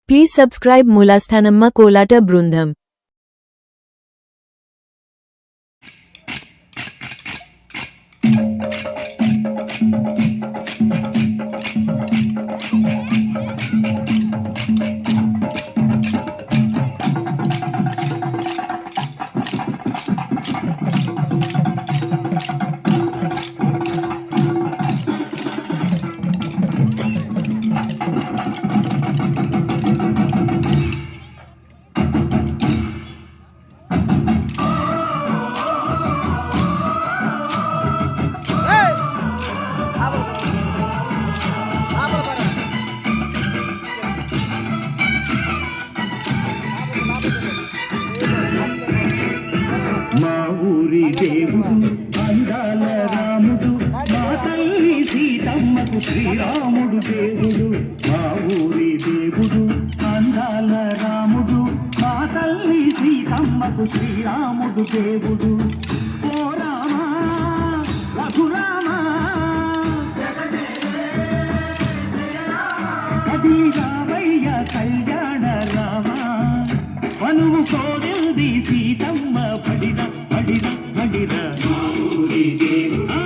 Please subscribe Mulasthanamma Kolata Brundham. మా ఊరి దేవుడు అందాల రాముడు, మా తల్లి సీతమ్మకు శ్రీరాముడు దేవుడు. మా ఊరి దేవుడు అందాల రాముడు, మా తల్లి సీతమ్మకు శ్రీరాముడు దేవుడు. ఓ రామా రఘురామా అది రామయ్య కళ్యాణ రామా, మనువు కోరింది సీతమ్మ పడిన పడిన పడిన. ఊరి దేవుడు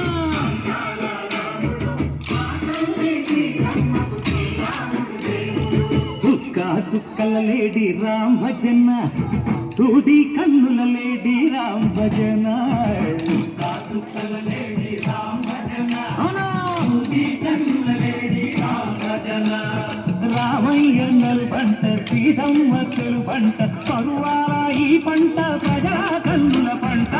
చుక్క చుక్కల లేడి రామ్ భజన, సూది కన్నుల లేడి రామ్ భజన. చుక్క చుక్కల లేడి రామ్ భజన, సూది కన్నుల లేడి రామ్ భజన. రామయ్య నలుపంట సీతమ్మ తెలుపంట, పరువాల ఈ పంట ప్రజా కన్నుల పంట.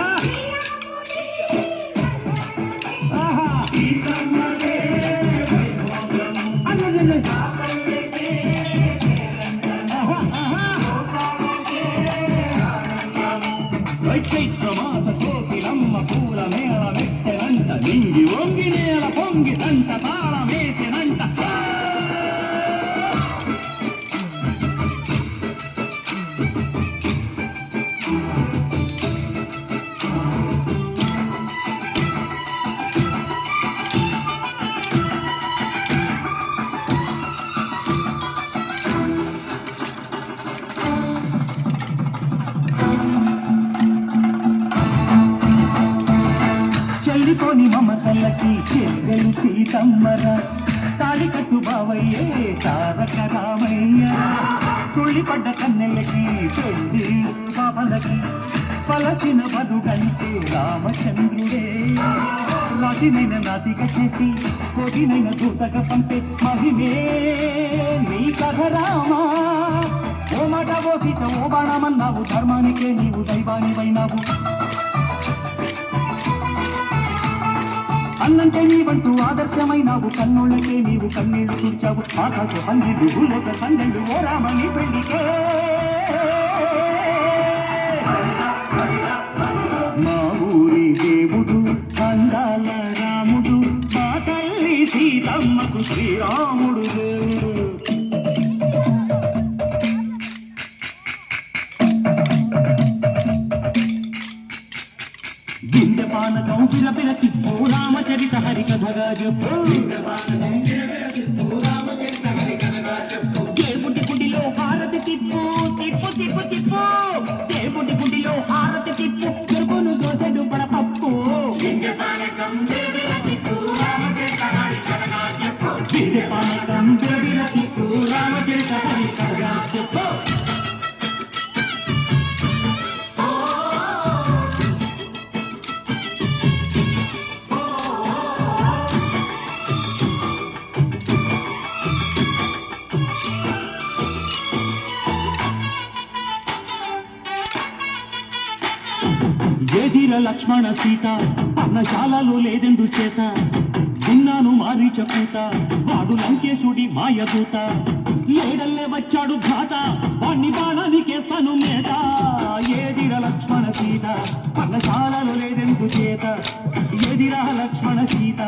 చైత్రమాస కోకిలమ్మ పూల మేళ మెట్టెనంట, నింగి వంగి నేల పొంగి తంట తాళమేసినంట. చెల్లిపోని మమతలకి చెల్లెలు సీతమ్మరా, తాళికట్టు బావయ్యే తారక రామయ్య. తుళ్ళిపడ్డ కన్నెలకి పెళ్ళి బాబలకి, పలచిన బదుగంటే రామచంద్రుడే. రాతినైన నాతిగా చేసి కొడినైన దూతగా పంపే మహిమే నీ కథ రామా. ఓ మాట ఓ సీత ఓ బాణమన్నావు, ధర్మానికే నీవు దైవానివైనావు. అన్నంటే నీవంటూ ఆదర్శమైనావు, కన్నుళ్ళకే నీవు కన్నీళ్లు తుడిచావు. ఆకాశ పందిళ్ళు భూలోక సందెళ్ళు ఓ రామని పెళ్లికే. మా ఊరి దేవుడు అందాల రాముడు, మా తల్లి సీతమ్మకు శ్రీరాముడు దేవుడు. గింజ పానకం పిలపిల తిప్పు రామచరిత హరికథగా చెప్పు. దేవుడి గుడిలో హారతి తిప్పు తిప్పు తిప్పు తిప్పు, దేవుడి గుడిలో హారతి తిప్పు, చెరుకును దోసెడు పడపప్పు. గింజ పానకం పిలపిల తిప్పు రామచరిత హరికథగా చెప్పు. ఎదిర లక్ష్మణ సీత పర్ణశాలలో లేదెందు చేత, విన్నాను మారీచ పూత వాడు లంకేశుడి మాయదూత. ఏడల్లే వచ్చాడు భ్రాత వాణ్ణి బాణానికేస్తాను మేత. ఏదిర లక్ష్మణ సీత పర్ణశాలలో లేదెందు చేత, ఎదిర లక్ష్మణ సీత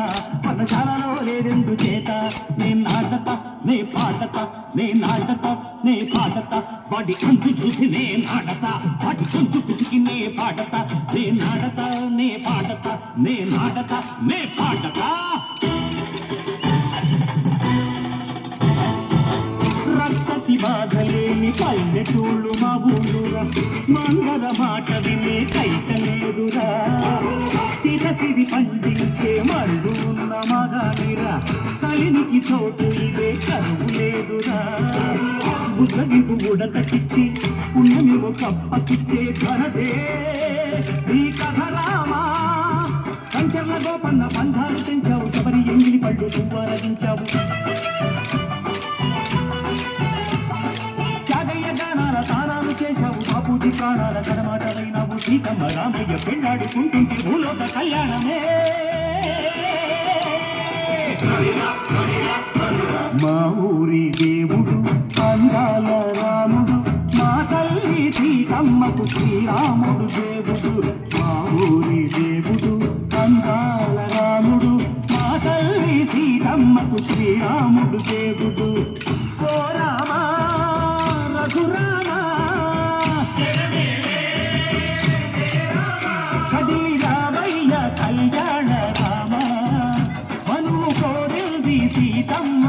పర్ణశాలలో లేదెందు చేత. నే నాటత నే పాటత నే నాటత నే పాటత, వాడి అంతు చూసి నే నాటత, వాడి గొంతు పిసికి నే పాటత. నే నాటత నే పాటత నే నాటత నే పాటత. రక్త శివాధ మాటలేని పల్లెటూళ్ళు మా ఊళ్ళురా మంగళ మాట వినే కైకలేదురా సిరి పండించే మరుడు ఉన్న మగానిరా కలినికి చోటు ఇదే కరువు లేదురా బుద్ధగిపు ఉడతకిచ్చి పుణ్యమేమో కప్పకిచ్చే ఘనదే ఈ కథ రామా కంచర్ల గోపన్న బంధాలు తెంచావు శబరి ఎంగిలి పళ్ళు దువ్వారగించావు త్యాగయ్య గానాల తానాలు చేశావు బాపూజీ ప్రాణాల కడమాటలైనవు సీతమ్మ రామయ్య పెళ్ళాడుకుంటుంటే భూలోక కళ్యాణమే మా ఊరి దేవుడు అందాల రాముడు మా తల్లి సీతమ్మకు శ్రీరాముడు దేవుడు మా ఊరి దేవుడు అందాల రాముడు మా తల్లి సీతమ్మకు శ్రీరాముడు దేవుడు ఓ రామా రఘురామా కదిలి రామయ్య కళ్యాణ రామ మనువు కోరింది సీతమ్మ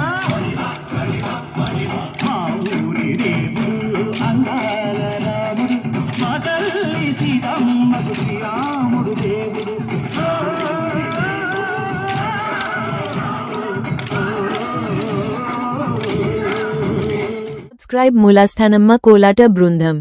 మా ఊరి దేవుడు అందాల రాముడు మా తల్లి సీతమ్మకు శ్రీరాముడు దేవుడు సబ్స్క్రైబ్ ములాస్థానమ్మ కోలాట బృందం.